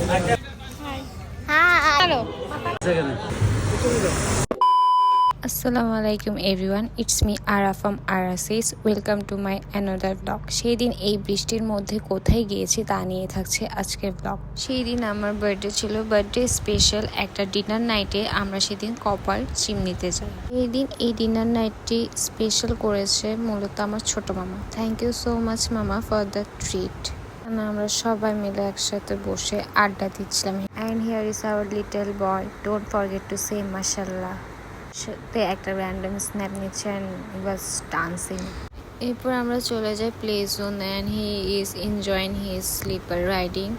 Hello. Assalamu alaikum everyone, it's me Ara from Ara Says. Welcome to my another vlog. সেই দিন এই বৃষ্টির মধ্যে কোথায় গিয়েছি তা নিয়ে থাকছে আজকের ব্লগ। সেই দিন আমার বার্থডে ছিল, বার্থডে স্পেশাল একটা ডিনার নাইটে আমরা সেদিন কপাল চিমনিতে যাই। এই দিন এই ডিনার নাইটটি স্পেশাল করেছে মূলত আমার ছোট মামা। থ্যাংক ইউ সো মাচ মামা ফর দ্য ট্রিট। আমরা সবাই মিলে একসাথে বসে আড্ডা দিচ্ছিলাম। And here is our little boy, don't forget to say মাশাল্লাহ। সাথে একটা র্যান্ডম স্ন্যাপ নিচ্ছে অ্যান্ড হি ওয়াজ ডান্সিং। এরপর আমরা চলে যাই play zone and he is enjoying his slipper riding.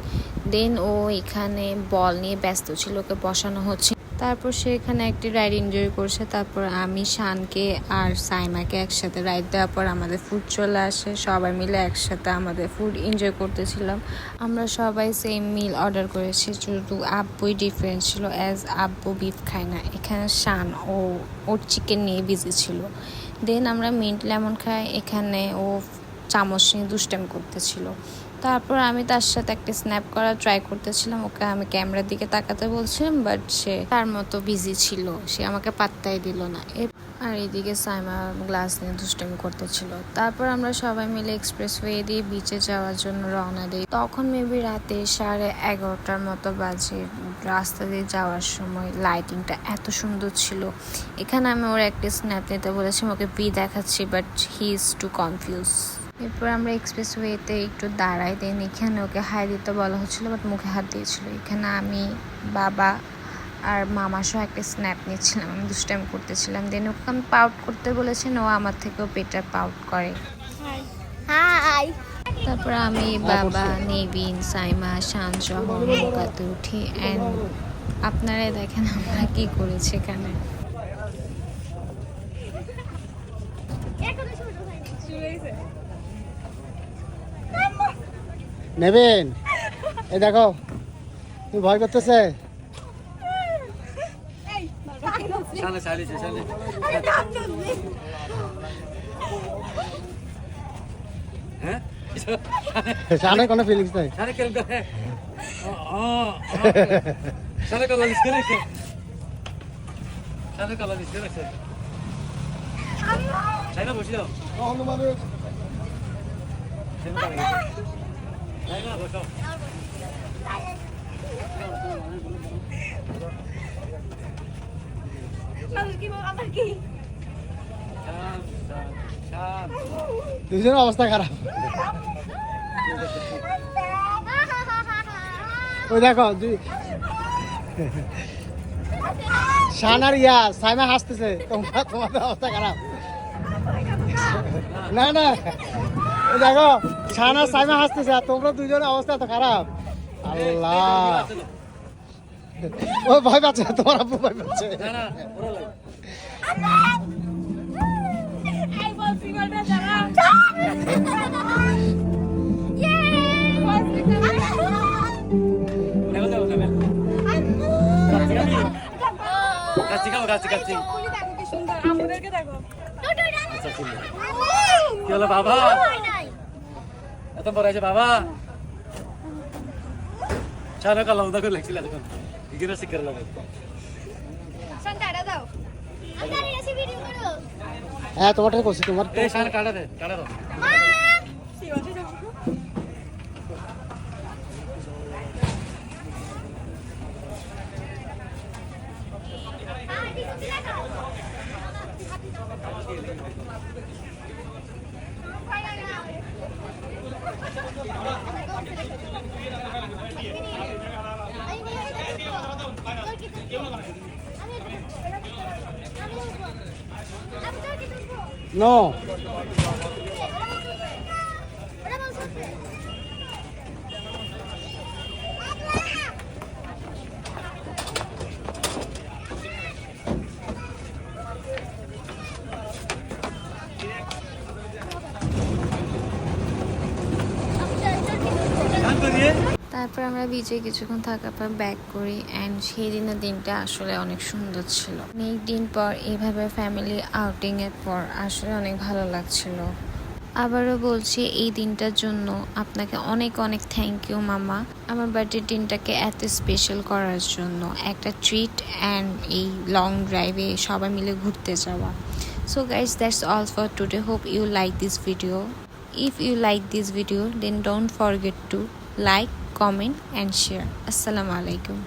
Then ও এখানে বল নিয়ে ব্যস্ত ছিল, ওকে বসানো হচ্ছে। তারপর সে এখানে একটি রাইড এনজয় করছে। তারপর আমি শানকে আর সাইমাকে একসাথে রাইড দেওয়ার পর আমাদের ফুড চলে আসে, সবাই মিলে একসাথে আমাদের ফুড এনজয় করতেছিলাম। আমরা সবাই সেম মিল অর্ডার করেছি, শুধু আব্বুই ডিফারেন্ট ছিল, অ্যাজ আব্বু বিফ খায় না। এখানে শান ওর চিকেন নিয়ে বিজি ছিল। দেন আমরা মিন্ট লেমন খাই, এখানে ও চামচ নিয়ে দুষ্টামি করতেছিল। তারপর আমি তার সাথে একটা স্ন্যাপ করা ট্রাই করতেছিলাম, ওকে আমি ক্যামেরার দিকে তাকাতে বলছিলাম, বাট সে তার মতো বিজি ছিল, সে আমাকে পাত্তাই দিল না। আর এদিকে সাইমা গ্লাস নিয়ে দুষ্টামি করতেছিল। তারপর আমরা সবাই মিলে এক্সপ্রেস ওয়ে দিয়ে বিচে যাওয়ার জন্য রওনা দিই। তখন মেবি রাতে 11:30 মতো বাজে। রাস্তা দিয়ে যাওয়ার সময় লাইটিংটা এত সুন্দর ছিল। এখানে আমি ওর একটা স্ন্যাপ নিতে বলেছি, ওকে ভি দেখাচ্ছি, but he is too confuse. এরপর আমরা এক্সপ্রেস ওয়েতে একটু দাঁড়াই। দেন এখানে ওকে হাই দিতে বলা হচ্ছিলো, বাট মুখে হাত দিয়েছিল। এখানে আমি, বাবা আর মামা সহ একটা স্ন্যাপ নিচ্ছিলাম, আমি দুষ্টাইম করতেছিলাম। দেন ওকে আমি পাউট করতে বলেছেন, ও আমার থেকেও বেটার পাউট করে। হাই। তারপর আমি, বাবা, নেভিন, সাইমা, শান সহ নৌকাতে উঠি। অ্যান্ড আপনারা দেখেন আমরা কি করেছি এখানে। নেবেন, এই দেখো তুমি ভয় করতেছে। শানের কোনো ফিলিংস নাই। দুজনের অবস্থা খারাপ। ওই দেখো শান আর সাইমা হাসতেছে, তোমাদের অবস্থা খারাপ। না না, ওই দেখো শান আর সাইমা হাসতেছে আর তোমরা দুজনের অবস্থা এত খারাপ। আল্লাহ, ও ভয় পাচ্ছে, তোমার আব্বু ভয় পাচ্ছে। কি হলো বাবা, এত বড় আছে বাবা? চানো কাল লঙ্কা করে লাগছিল এখন ইগিরা শিকার লাগে। হ্যাঁ তোমারটাই করছি, তোমার এই শান কাটা দে, কাটা দাও। নো তারপর আমরা বিচে কিছুক্ষণ থাকার পর ব্যাক করি। অ্যান্ড সেই দিনের দিনটা আসলে অনেক সুন্দর ছিল। অনেক দিন পর এইভাবে ফ্যামিলি আউটিংয়ের পর আসলে অনেক ভালো লাগছিল। আবারও বলছি এই দিনটার জন্য আপনাকে অনেক অনেক থ্যাংক ইউ মামা, আমার বার্থডে দিনটাকে এত স্পেশাল করার জন্য, একটা ট্রিট অ্যান্ড এই লং ড্রাইভে সবাই মিলে ঘুরতে যাওয়া। So guys, that's all for today. Hope you like this video. If you like this video then don't forget to like, comment and share. আসসালামু আলাইকুম।